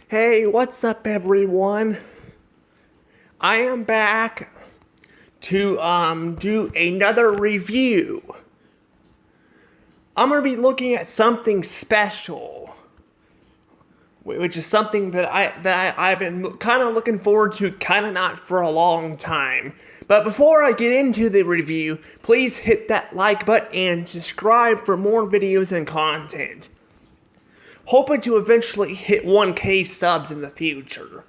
Hey, what's up everyone? I am back to do another review. I'm gonna be looking at something special, which is something that I've been kind of looking forward to, kind of not for a long time. But before I get into the review, please hit that like button and subscribe for more videos and content. Hoping to eventually hit 1K subs in the future.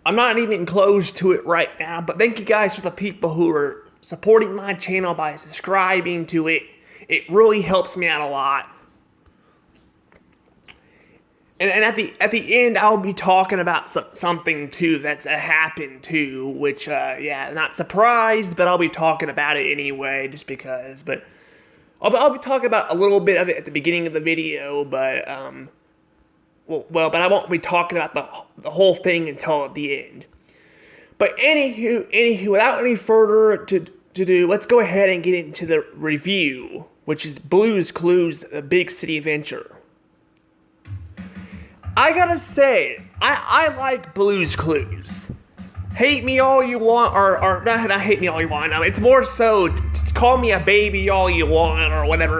I'm not even close to it right now, but thank you guys for the people who are supporting my channel by subscribing to it. It really helps me out a lot. And at the end, I'll be talking about something too that's happened too, which not surprised, but I'll be talking about it anyway, just because. But I'll be talking about a little bit of it at the beginning of the video, but but I won't be talking about the whole thing until the end. But anywho, without any further to do, let's go ahead and get into the review, which is Blue's Clues: A Big City Adventure. I gotta say, I like Blue's Clues. Hate me all you want, or not hate me all you want. It's more so call me a baby all you want, or whatever.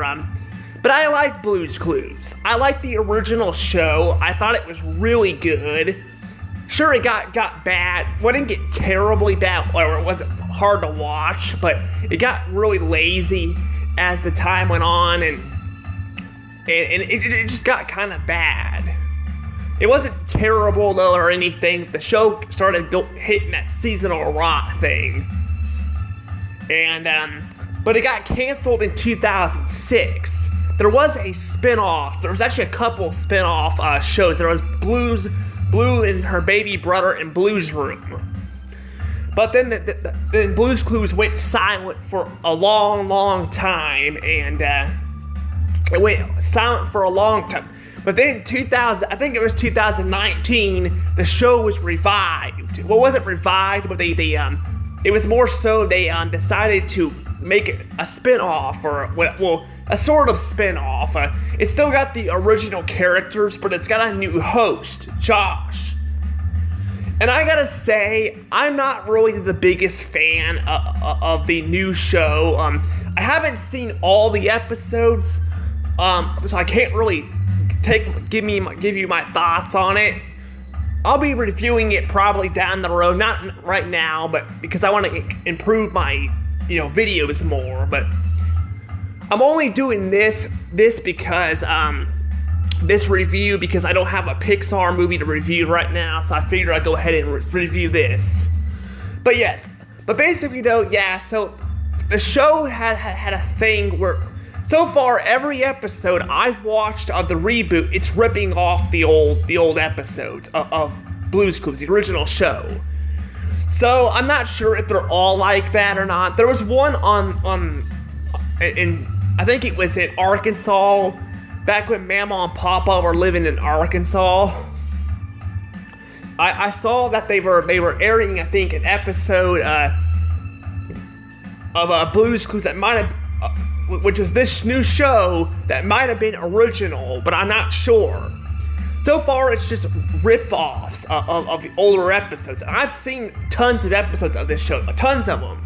But I like Blue's Clues. I like the original show. I thought it was really good. Sure, it got bad. Well, it didn't get terribly bad, or it wasn't hard to watch, but it got really lazy as the time went on, and it just got kind of bad. It wasn't terrible though or anything. The show started hitting that seasonal rot thing, and but it got canceled in 2006. There was a spin-off. There was actually a couple spin-off shows. There was Blue and her baby brother in Blue's Room. But then Blue's Clues went silent for a long time, and it went silent for a long time. But then I think it was 2019, the show was revived. Well, it wasn't revived, but it was more so they decided to make it a spin-off, or a sort of spin-off. It still got the original characters, but it's got a new host, Josh. And I gotta say, I'm not really the biggest fan of the new show. I haven't seen all the episodes, so I can't really give you my thoughts on it. I'll be reviewing it probably down the road, not right now, but because I want to improve my videos more. But I'm only doing this because this review, because I don't have a Pixar movie to review right now, so I figured I'd go ahead and review this. But yes, but basically though, yeah, so the show had a thing where so far every episode I've watched of the reboot, it's ripping off the old episodes of Blue's Clues, the original show. So I'm not sure if they're all like that or not. There was one in I think it was in Arkansas, back when Mama and Papa were living in Arkansas. I saw that they were airing, I think, an episode of Blue's Clues that might have, which is this new show that might have been original, but I'm not sure. So far, it's just rip-offs of the older episodes. I've seen tons of episodes of this show, tons of them.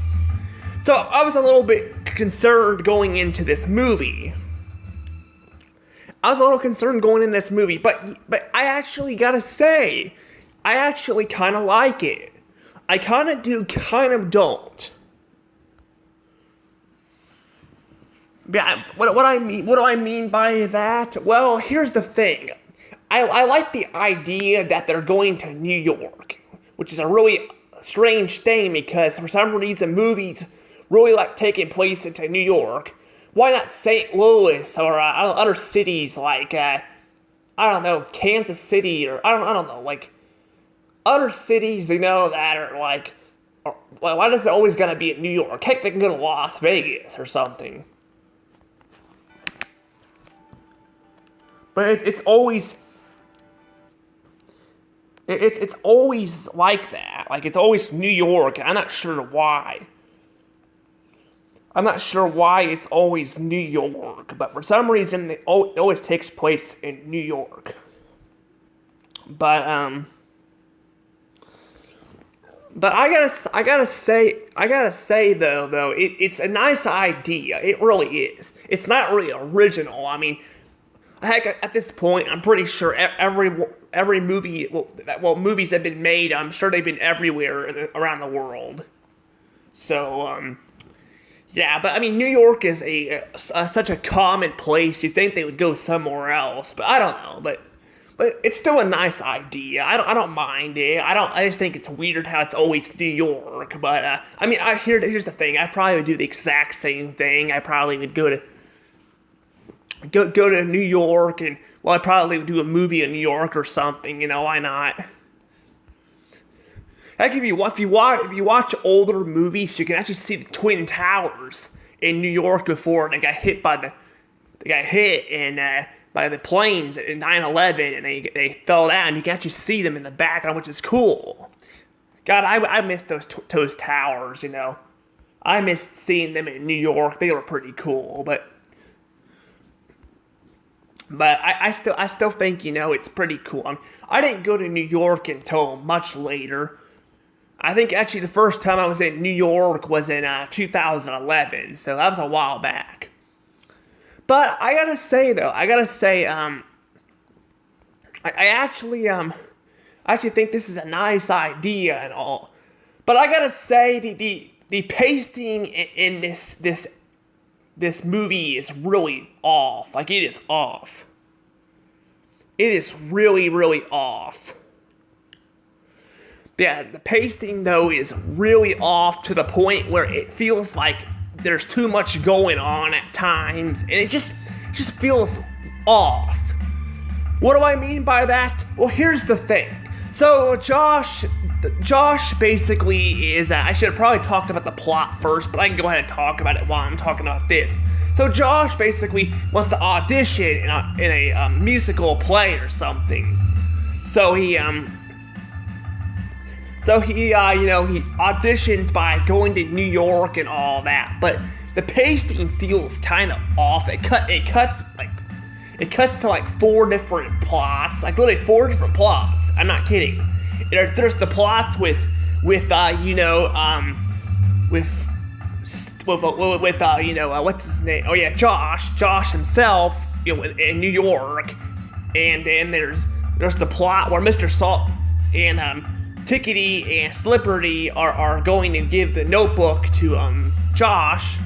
So I was a little bit concerned going into this movie. But I actually gotta say, I actually kind of like it. I kind of do, kind of don't. Yeah, what do I mean by that? Well, here's the thing. I like the idea that they're going to New York, which is a really strange thing because for some reason movies really like taking place into New York. Why not St. Louis or other cities like I don't know, Kansas City, or I don't know, like other cities that are like, why does it always gotta be in New York? Heck, they can go to Las Vegas or something. But it's always like that. Like, it's always New York. I'm not sure why. It's always New York, but for some reason it always takes place in New York. But but I gotta say though, it's a nice idea. It really is. It's not really original. I mean, heck, at this point, I'm pretty sure every movie, movies have been made. I'm sure they've been everywhere around the world. So, yeah, but I mean, New York is such a common place. You think they would go somewhere else, but I don't know. But it's still a nice idea. I don't mind it. I just think it's weird how it's always New York. But I mean, here's the thing. I probably would do the exact same thing. I probably would go to New York, and I probably would do a movie in New York or something. Why not? Heck, if you watch older movies, you can actually see the Twin Towers in New York before they got hit by the planes in 9/11, and they fell down. You can actually see them in the background, which is cool. God, I miss those towers. I missed seeing them in New York. They were pretty cool, but I still think it's pretty cool. I didn't go to New York until much later. I think actually the first time I was in New York was in 2011, so that was a while back. But I gotta say, I actually think this is a nice idea and all. But I gotta say, the pacing in this movie is really off. Like, it is off. It is really, really off. Yeah, the pacing, though, is really off to the point where it feels like there's too much going on at times, and it just feels off. What do I mean by that? Well, here's the thing. So Josh basically is, I should have probably talked about the plot first, but I can go ahead and talk about it while I'm talking about this. So Josh basically wants to audition in a musical play or something. So he auditions by going to New York and all that, but the pacing feels kind of off. It cuts to like 4 different plots, like literally 4 different plots. I'm not kidding. There's the plots with what's his name? Oh yeah, Josh himself, in New York, and then there's the plot where Mr. Salt and Tickety and Slipperty are going to give the notebook to Josh,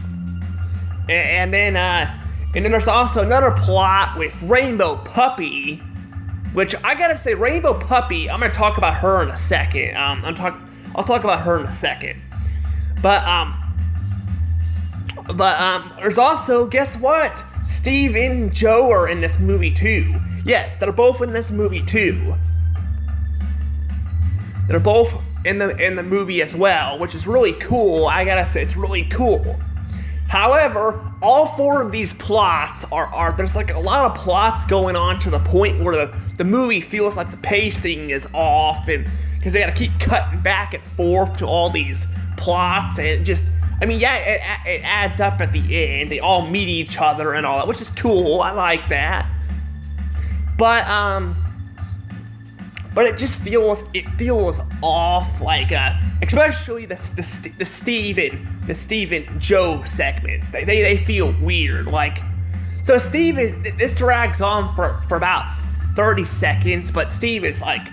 and then there's also another plot with Rainbow Puppy, which I gotta say, Rainbow Puppy, I'm gonna talk about her in a second. I'll talk about her in a second, but there's also, guess what? Steve and Joe are in this movie too. Yes, they're both in this movie too. They're both in the movie as well, which is really cool. I gotta say, it's really cool. However, all 4 of these plots are there's like a lot of plots going on to the point where the movie feels like the pacing is off, and because they gotta keep cutting back and forth to all these plots, and it adds up at the end. They all meet each other and all that, which is cool. I like that. But it just feels off, like especially the Steve and Joe segments. They feel weird. Like, so this drags on for about 30 seconds, but Steve is like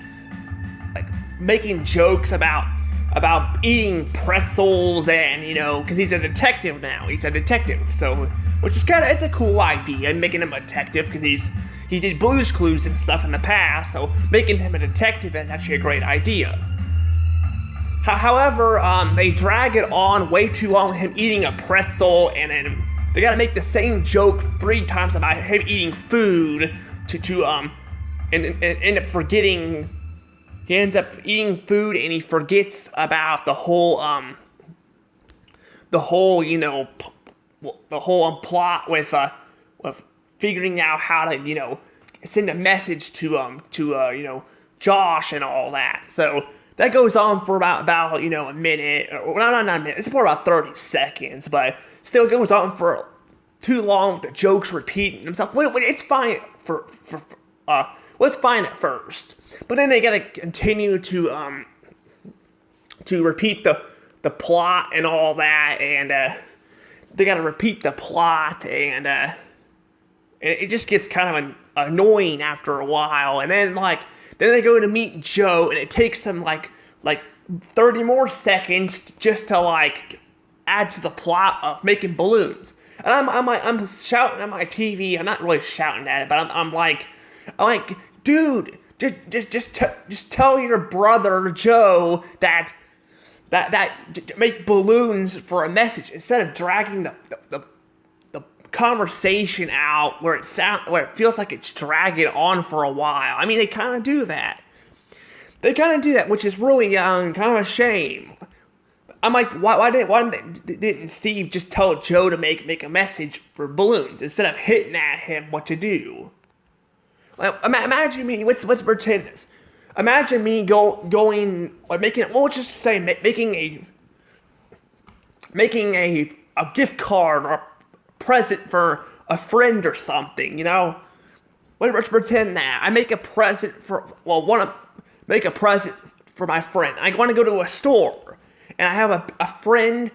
making jokes about eating pretzels, and because he's a detective now. He's a detective, so which is it's a cool idea, making him a detective, because he did Blue's Clues and stuff in the past, so making him a detective is actually a great idea. However, they drag it on way too long with him eating a pretzel, and then they gotta make the same joke 3 times about him eating food and end up forgetting. He ends up eating food, and he forgets about the whole plot with figuring out how to, send a message to Josh and all that. So that goes on for about a minute, or not a minute. It's for about 30 seconds, but still goes on for too long with the jokes repeating themselves. It's fine for was fine at first, but then they gotta continue to repeat the plot and all that, and they gotta repeat the plot, and it just gets kind of annoying after a while. And then they go to meet Joe, and it takes them like 30 more seconds just to add to the plot of making balloons. And I'm shouting at my TV. I'm not really shouting at it, but I'm like, dude, just tell your brother Joe that make balloons for a message instead of dragging the conversation out where it feels like it's dragging on for a while. I mean, they kind of do that. Which is really kind of a shame. I'm like, why didn't Steve just tell Joe to make a message for balloons instead of hitting at him what to do? Like, imagine me. Let's pretend this. Imagine me making a gift card or a present for a friend or something. You know, let's pretend that I make a present want to make a present for my friend. I want to go to a store. And I have a friend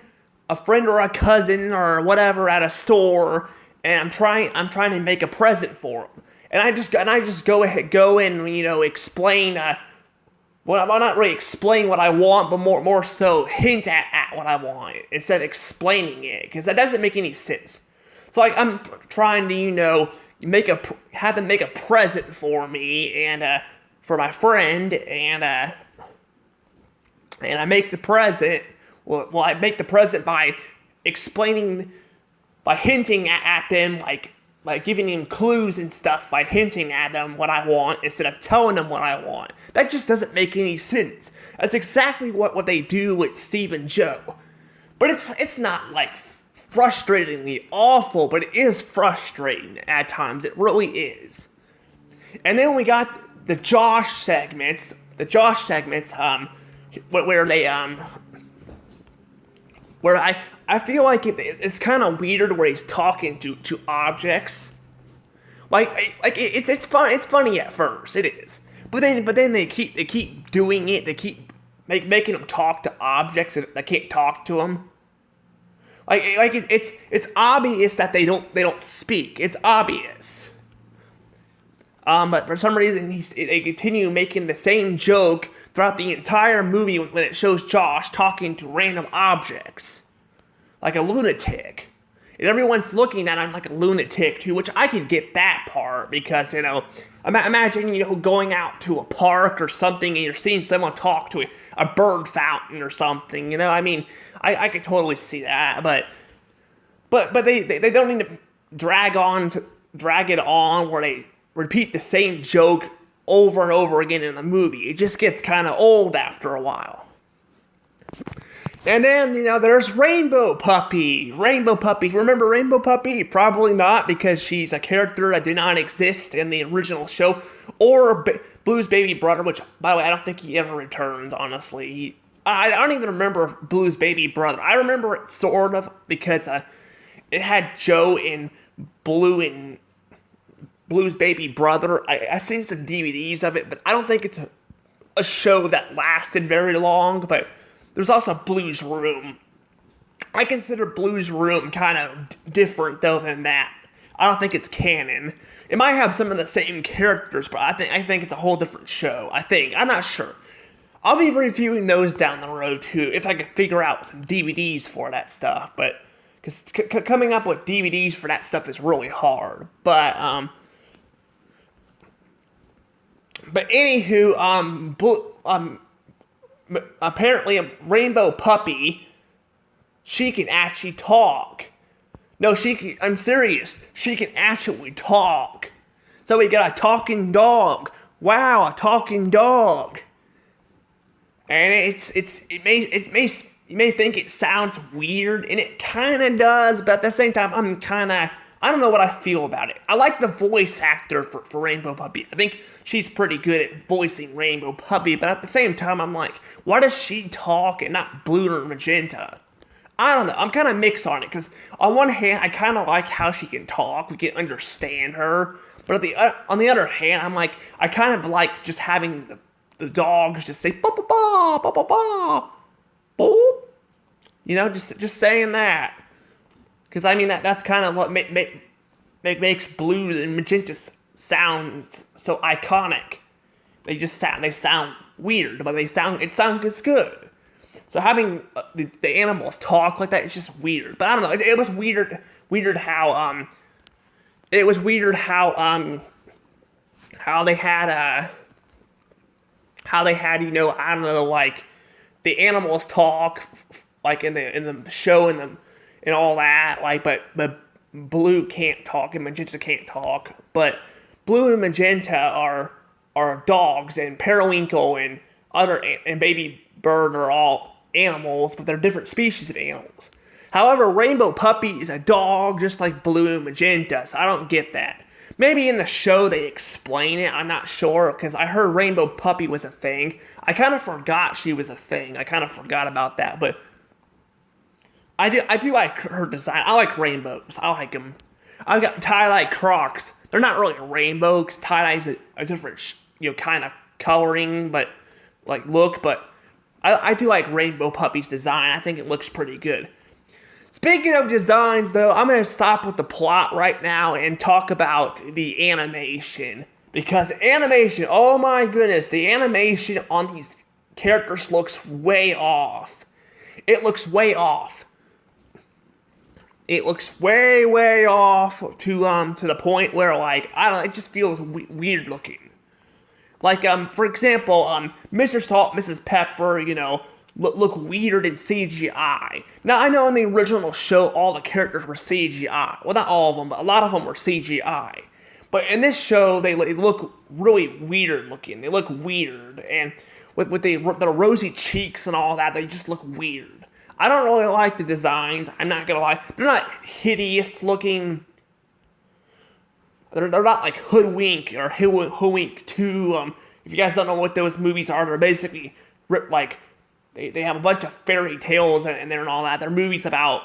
or a cousin or whatever at a store, and I'm trying to make a present for them. And I just go and explain not really explain what I want, but more so hint at what I want instead of explaining it, because that doesn't make any sense. So I'm trying to have them make a present for me and for my friend, and I make the present. Well, I make the present by explaining, by hinting at them, like giving them clues and stuff, by hinting at them what I want instead of telling them what I want. That just doesn't make any sense. That's exactly what they do with Steve and Joe. But it's not frustratingly awful, but it is frustrating at times. It really is. And then we got the Josh segments. Where they where I feel like it's kind of weird where he's talking to objects. It's fun. It's funny at first. It is. But then they keep doing it. They keep making them talk to objects that can't talk to them. It's obvious that they don't speak. It's obvious. But for some reason they continue making the same joke throughout the entire movie when it shows Josh talking to random objects. Like a lunatic. And everyone's looking at him like a lunatic too, which I can get that part because, imagine, going out to a park or something and you're seeing someone talk to a bird fountain or something, I could totally see that, but they don't need to drag it on where they repeat the same joke over and over again in the movie. It just gets kind of old after a while. And then, there's Rainbow Puppy. Remember Rainbow Puppy? Probably not, because she's a character that did not exist in the original show. Or Blue's baby brother, which, by the way, I don't think he ever returned, honestly. I don't even remember Blue's baby brother. I remember it sort of, because it had Joe and Blue and Blue's baby brother. I've seen some DVDs of it, but I don't think it's a show that lasted very long. But there's also Blue's Room. I consider Blue's Room kind of different, though, than that. I don't think it's canon. It might have some of the same characters, but I think it's a whole different show. I'm not sure. I'll be reviewing those down the road, too, if I can figure out some DVDs for that stuff. But, because coming up with DVDs for that stuff is really hard. But anywho, apparently a Rainbow Puppy, she can actually talk. No, I'm serious. She can actually talk. So we got a talking dog. Wow, a talking dog. And you may think it sounds weird, and it kind of does, but at the same time, I don't know what I feel about it. I like the voice actor for Rainbow Puppy. I think she's pretty good at voicing Rainbow Puppy, but at the same time, I'm like, why does she talk and not Blue or Magenta? I don't know. I'm kind of mixed on it, because on one hand, I kind of like how she can talk. We can understand her. But on the other hand, I kind of like just having the dogs just say ba ba ba ba ba ba, boop. Just saying that. Because I mean that's kind of what makes Blue and Magenta sound so iconic. They sound weird, but it sounds good. So having the animals talk like that is just weird. But I don't know. It was weird how they had I don't know, like the animals talk like in the show and all that, like, but Blue can't talk and Magenta can't talk. But Blue and Magenta are dogs, and Periwinkle and Baby Bird are all animals, but they're different species of animals. However, Rainbow Puppy is a dog just like Blue and Magenta, so I don't get that. Maybe in the show they explain it, I'm not sure, because I heard Rainbow Puppy was a thing. I kind of forgot she was a thing. I kind of forgot about that, but I do like her design. I like rainbows. I like them. I've got tie-dye Crocs. They're not really a rainbow, because tie-dye is a different, kind of coloring, but look. But I do like Rainbow Puppy's design. I think it looks pretty good. Speaking of designs, though, I'm going to stop with the plot right now and talk about the animation. Because animation, oh my goodness, the animation on these characters looks way off. It looks way off. It looks way off to the point where, it just feels weird looking. For example, Mr. Salt, Mrs. Pepper, look weird in CGI. Now, I know in the original show, all the characters were CGI. Well, not all of them, but a lot of them were CGI. But in this show, they look really weird looking. They look weird, and with the rosy cheeks and all that, they just look weird. I don't really like the designs. I'm not gonna lie. They're not hideous looking. They're not like Hoodwink or Hoodwink 2. If you guys don't know what those movies are, they're basically they have a bunch of fairy tales and all that. They're movies about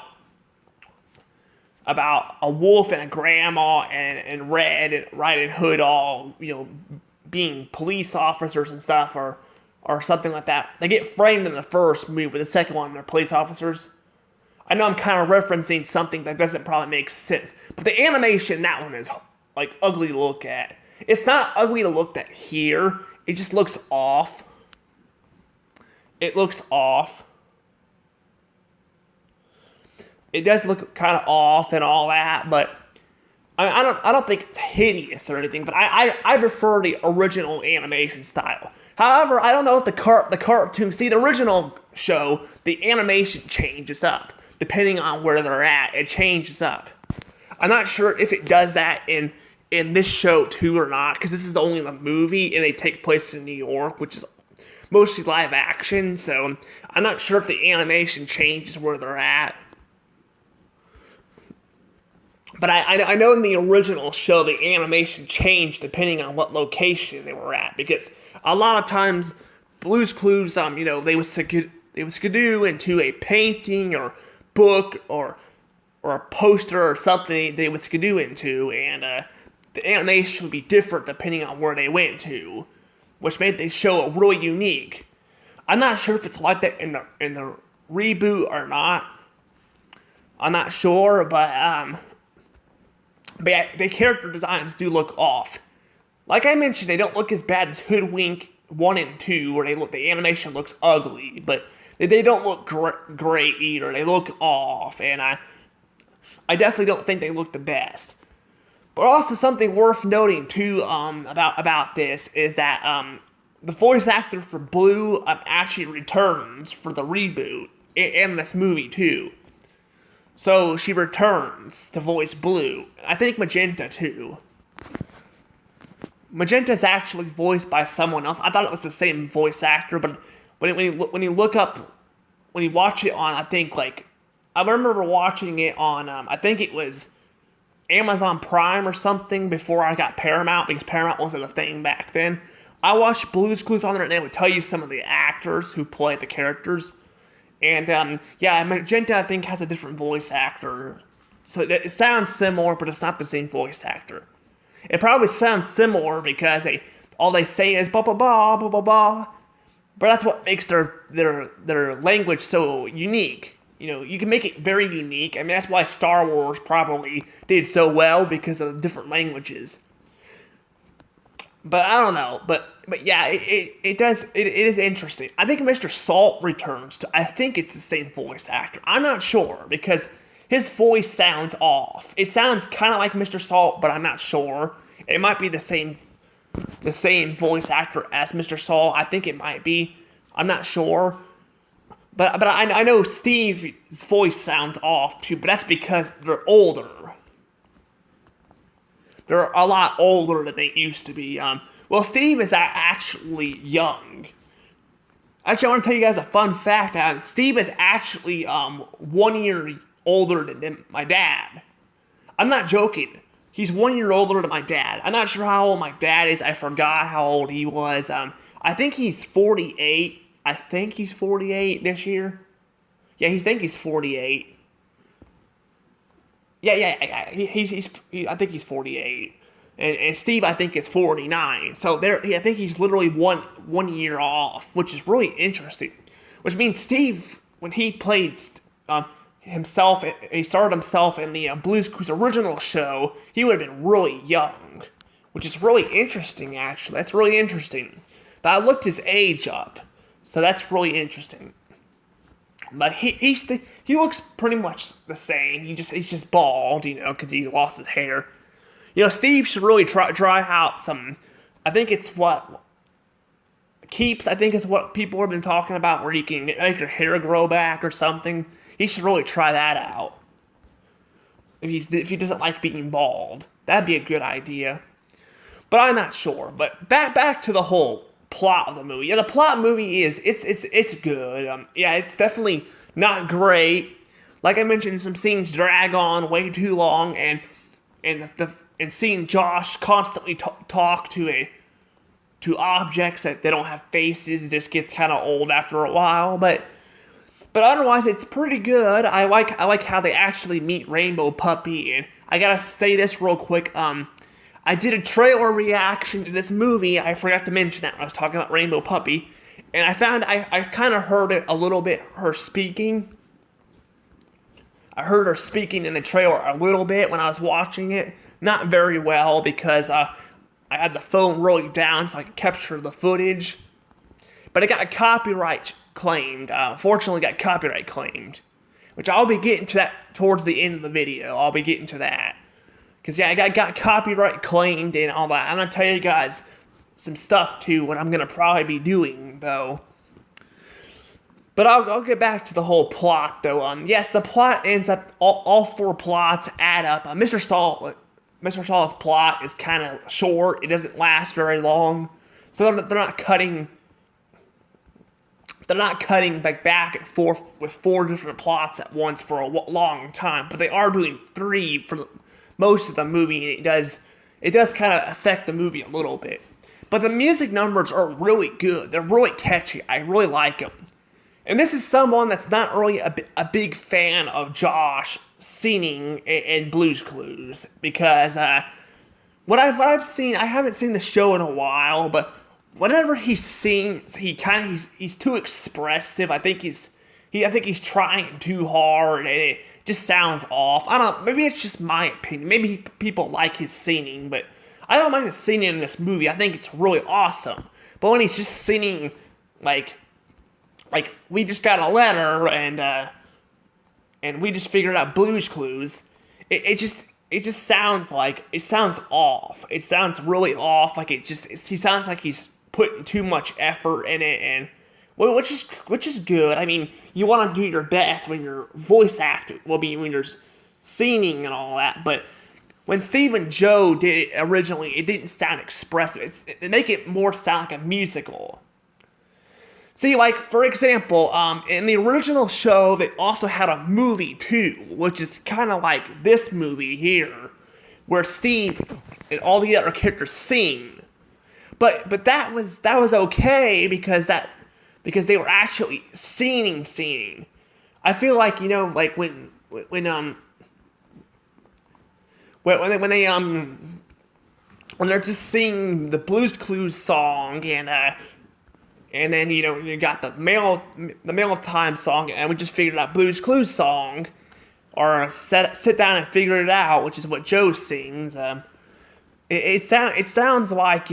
a wolf and a grandma and Red and Riding Hood all being police officers and stuff or something like that. They get framed in the first movie, but the second one, they're police officers. I know I'm kind of referencing something that doesn't probably make sense, but the animation in that one is, ugly to look at. It's not ugly to look at here. It just looks off. It looks off. It does look kind of off and all that, but I don't think it's hideous or anything, but I prefer the original animation style. However, I don't know if the cartoon, the original show, the animation changes up. Depending on where they're at, it changes up. I'm not sure if it does that in this show too or not, because this is only the movie, and they take place in New York, which is mostly live action, so I'm not sure if the animation changes where they're at. But I know in the original show, the animation changed depending on what location they were at, because a lot of times, Blue's Clues, they would skidoo into a painting or book or a poster or something they would skidoo into, and the animation would be different depending on where they went to, which made the show really unique. I'm not sure if it's like that in the reboot or not. I'm not sure, but yeah, the character designs do look off. Like I mentioned, they don't look as bad as Hoodwink 1 and 2, where the animation looks ugly, but they don't look great either. They look off, and I definitely don't think they look the best. But also something worth noting too about this is that the voice actor for Blue actually returns for the reboot in this movie too. So she returns to voice Blue. I think Magenta too. Magenta's actually voiced by someone else. I thought it was the same voice actor, but when you watch it on, I remember watching it on, I think it was Amazon Prime or something before I got Paramount, because Paramount wasn't a thing back then. I watched Blue's Clues on there, and they would tell you some of the actors who play the characters. And, yeah, Magenta, I think, has a different voice actor. So it sounds similar, but it's not the same voice actor. It probably sounds similar because all they say is ba ba ba ba ba ba. But that's what makes their language so unique. You can make it very unique. I mean, that's why Star Wars probably did so well because of the different languages. But I don't know. But yeah, it does. It is interesting. I think Mr. Salt returns to. I think it's the same voice actor. I'm not sure because his voice sounds off. It sounds kind of like Mr. Salt, but I'm not sure. It might be the same voice actor as Mr. Salt. I think it might be. I'm not sure. But I know Steve's voice sounds off too, but that's because they're older. They're a lot older than they used to be. Well, Steve is actually young. Actually, I want to tell you guys a fun fact. Steve is actually 1 year older than my dad. I'm not joking. He's 1 year older than my dad. I'm not sure how old my dad is. I forgot how old he was. I think he's 48. I think he's 48 this year. Yeah, I think he's 48. Yeah. I think he's 48. And Steve, I think, is 49. So I think he's literally one year off, which is really interesting. Which means Steve, when he played himself, he started himself in the Blue's Clues original show, he would have been really young. Which is really interesting, actually. That's really interesting. But I looked his age up. So that's really interesting. But he looks pretty much the same. He's just bald, because he lost his hair. Steve should really try out some. I think it's what Keeps. I think is what people have been talking about, where you can make your hair grow back or something. He should really try that out. If he doesn't like being bald, that'd be a good idea. But I'm not sure. But back to the whole plot of the movie. Yeah, the plot of the movie is it's good. Yeah, it's definitely not great. Like I mentioned, some scenes drag on way too long, and seeing Josh constantly talk to objects that they don't have faces just gets kind of old after a while. But otherwise, it's pretty good. I like how they actually meet Rainbow Puppy, and I gotta say this real quick. I did a trailer reaction to this movie. I forgot to mention that when I was talking about Rainbow Puppy. And I found I kind of heard it a little bit, her speaking. I heard her speaking in the trailer a little bit when I was watching it. Not very well because I had the phone really down so I could capture the footage. But it got copyright claimed. Fortunately, got copyright claimed. Which I'll be getting to that towards the end of the video. I'll be getting to that. Because, yeah, I got copyright claimed and all that. I'm going to tell you guys some stuff, too, what I'm going to probably be doing, though. But I'll get back to the whole plot, though. Yes, the plot ends up, all four plots add up. Mr. Salt's plot is kind of short. It doesn't last very long. So they're not cutting back and forth with four different plots at once for a long time. But they are doing three for most of the movie, and it does kind of affect the movie a little bit. But the music numbers are really good. They're really catchy. I really like them. And this is someone that's not really a big fan of Josh singing in Blue's Clues, because what I've seen, I haven't seen the show in a while, but whenever he sings, he's too expressive. I think he's trying too hard, and it just sounds off. I don't know, maybe it's just my opinion. Maybe people like his singing, but I don't mind his singing in this movie. I think it's really awesome. But when he's just singing like we just got a letter and we just figured out Blue's Clues, it just sounds like, it sounds off. It sounds really off. Like he sounds like he's putting too much effort in it, and which is good. I mean, you want to do your best when you're voice acting. When you're singing and all that. But when Steve and Joe did it originally, it didn't sound expressive. It make it more sound like a musical. See, like, for example, in the original show, they also had a movie, too, which is kind of like this movie here, where Steve and all the other characters sing. But that was okay, because they were actually singing. I feel like, like when when they're just singing the Blues Clues song, and then you got the mail time song, and we just figured out Blues Clues song, or sit down and figure it out, which is what Joe sings. It sounds like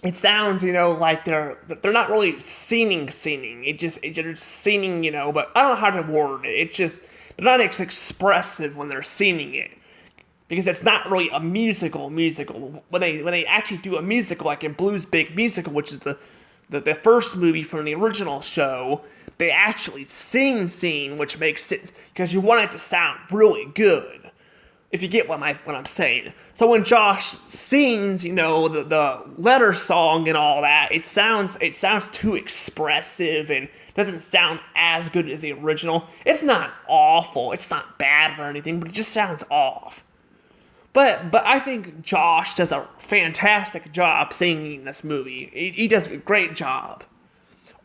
like they're not really singing. They're just singing, but I don't know how to word it. It's just they're not as expressive when they're singing it. Because it's not really a musical. When they actually do a musical, like in Blues Big Musical, which is the first movie from the original show, they actually sing, which makes sense because you want it to sound really good. If you get what I'm saying. So when Josh sings, the letter song and all that, it sounds too expressive and doesn't sound as good as the original. It's not awful. It's not bad or anything, but it just sounds off. But I think Josh does a fantastic job singing this movie. He does a great job.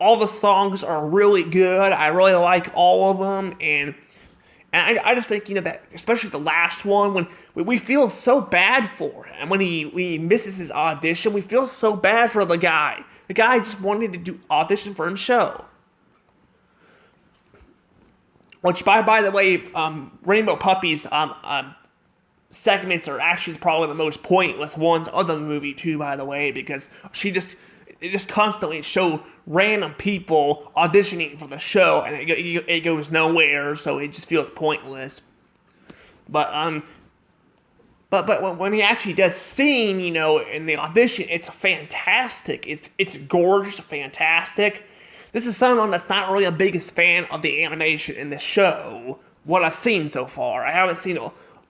All the songs are really good. I really like all of them, and I just think that especially the last one, when we feel so bad for him when he misses his audition, we feel so bad for the guy. The guy just wanted to do audition for his show. Which by the way, Rainbow Puppy's segments are actually probably the most pointless ones of the movie too, by the way, because it just constantly show random people auditioning for the show, and it goes nowhere, so it just feels pointless. But when he actually does sing, in the audition, it's fantastic. It's gorgeous, fantastic. This is someone that's not really a biggest fan of the animation in the show. What I've seen so far, I haven't seen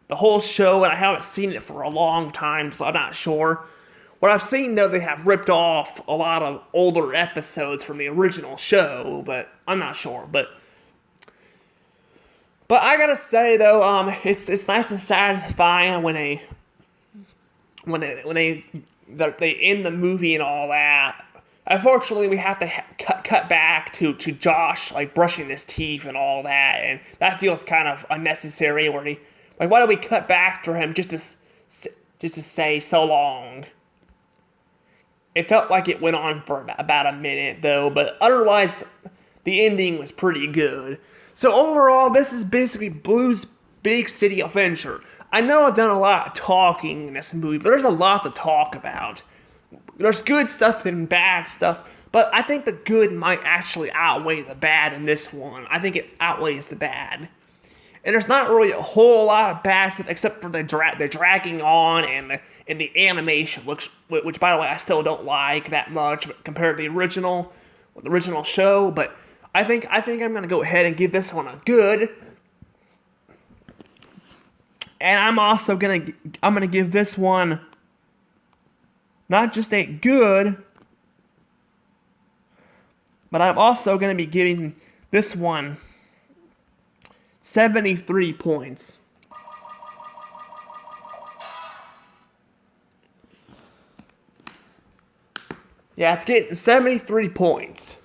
the whole show, and I haven't seen it for a long time, so I'm not sure. What I've seen, though, they have ripped off a lot of older episodes from the original show, but I'm not sure. But I gotta say, though, it's nice and satisfying when they end the movie and all that. Unfortunately, we have to cut back to Josh, like, brushing his teeth and all that, and that feels kind of unnecessary, why do we cut back to him just to say so long? It felt like it went on for about a minute, though, but otherwise, the ending was pretty good. So overall, this is basically Blues Big City Adventure. I know I've done a lot of talking in this movie, but there's a lot to talk about. There's good stuff and bad stuff, but I think the good might actually outweigh the bad in this one. I think it outweighs the bad. And there's not really a whole lot of bad stuff except for the dragging on and the animation, which by the way I still don't like that much compared to the original show. But I think I'm gonna go ahead and give this one a good. And I'm also gonna give this one not just a good, but I'm also gonna be giving this one 73 points. Yeah, it's getting 73 points.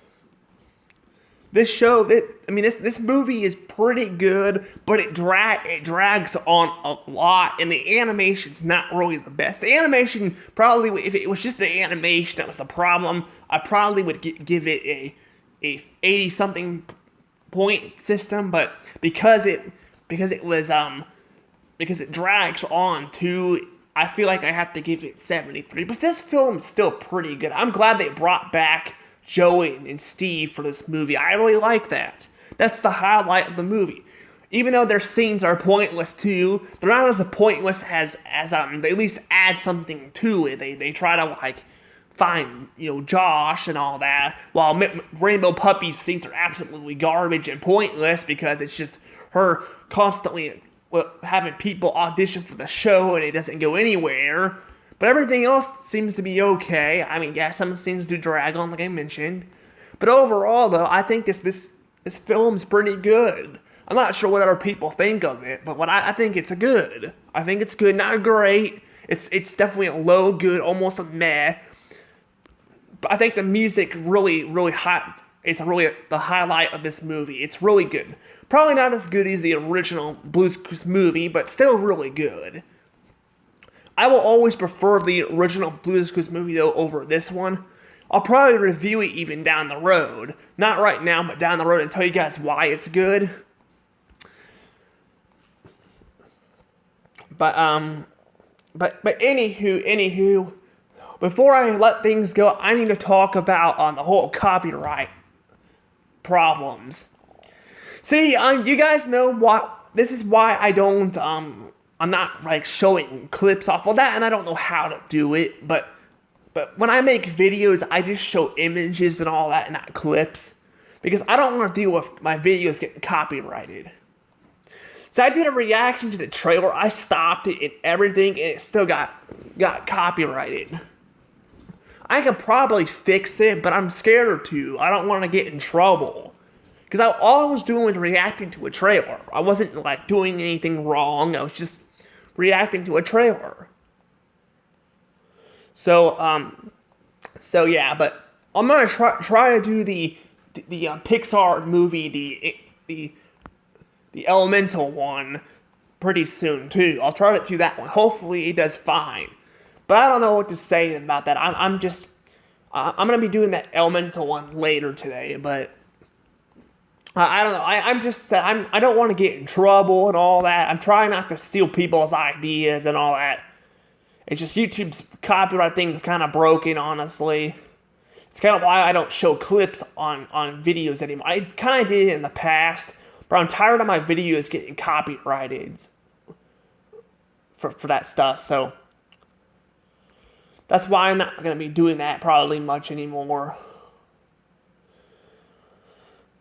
This show, this movie is pretty good, but it drags on a lot, and the animation's not really the best. The animation, probably, if it was just the animation that was the problem, I probably would give it a 80-something point system, but because it drags on too, I feel like I have to give it 73. But this film's still pretty good. I'm glad they brought back Joey and Steve for this movie. I really like that. That's the highlight of the movie. Even though their scenes are pointless too, they're not as pointless as they at least add something to it. They try to find Josh and all that, while Rainbow Puppy's scenes are absolutely garbage and pointless because it's just her constantly having people audition for the show and it doesn't go anywhere. But everything else seems to be okay. I mean, yeah, some scenes do drag on, like I mentioned. But overall, though, I think this film's pretty good. I'm not sure what other people think of it, but I think it's good. I think it's good, not great. It's definitely a low good, almost a meh. But I think the music really hot. It's really the highlight of this movie. It's really good. Probably not as good as the original Blues Clues movie, but still really good. I will always prefer the original Blue's Clues movie though over this one. I'll probably review it even down the road. Not right now, but down the road and tell you guys why it's good. But anywho, before I let things go, I need to talk about the whole copyright problems. See, you guys know what, this is why I don't, I'm not, like, showing clips off of that, and I don't know how to do it, but when I make videos, I just show images and all that, and not clips, because I don't want to deal with my videos getting copyrighted. So I did a reaction to the trailer, I stopped it and everything, and it still got copyrighted. I could probably fix it, but I'm scared to. I don't want to get in trouble. Because all I was doing was reacting to a trailer. I wasn't, like, doing anything wrong, I was just reacting to a trailer. So yeah, but I'm gonna try to do the Pixar movie, the Elemental one, pretty soon too. I'll try to do that one. Hopefully it does fine. But I don't know what to say about that. I'm gonna be doing that Elemental one later today, but I don't know. I don't want to get in trouble and all that. I'm trying not to steal people's ideas and all that. It's just YouTube's copyright thing is kind of broken, honestly. It's kind of why I don't show clips on videos anymore. I kind of did it in the past, but I'm tired of my videos getting copyrighted for that stuff, so that's why I'm not going to be doing that probably much anymore.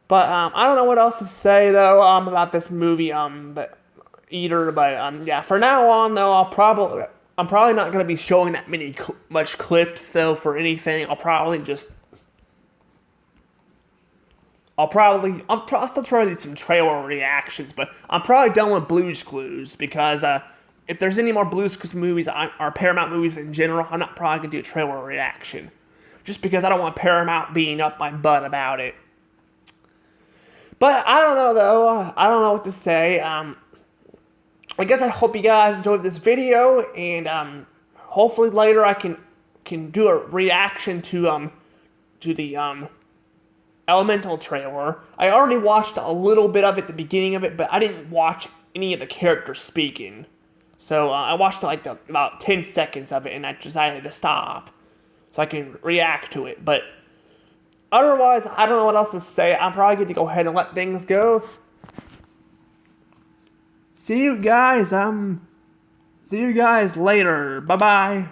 But I don't know what else to say though about this movie but yeah, for now on though, I'm probably not going to be showing that much clips though for anything. I'll still try to do some trailer reactions, but I'm probably done with Blue's Clues because if there's any more Blue's Clues movies or Paramount movies in general, I'm not probably going to do a trailer reaction. Just because I don't want Paramount being up my butt about it. But I don't know though, I don't know what to say. I guess I hope you guys enjoyed this video, and hopefully later I can do a reaction to the Elemental trailer. I already watched a little bit of it at the beginning of it, but I didn't watch any of the characters speaking. So I watched like about 10 seconds of it, and I decided to stop so I can react to it. But otherwise, I don't know what else to say. I'm probably going to go ahead and let things go. See you guys later. Bye-bye.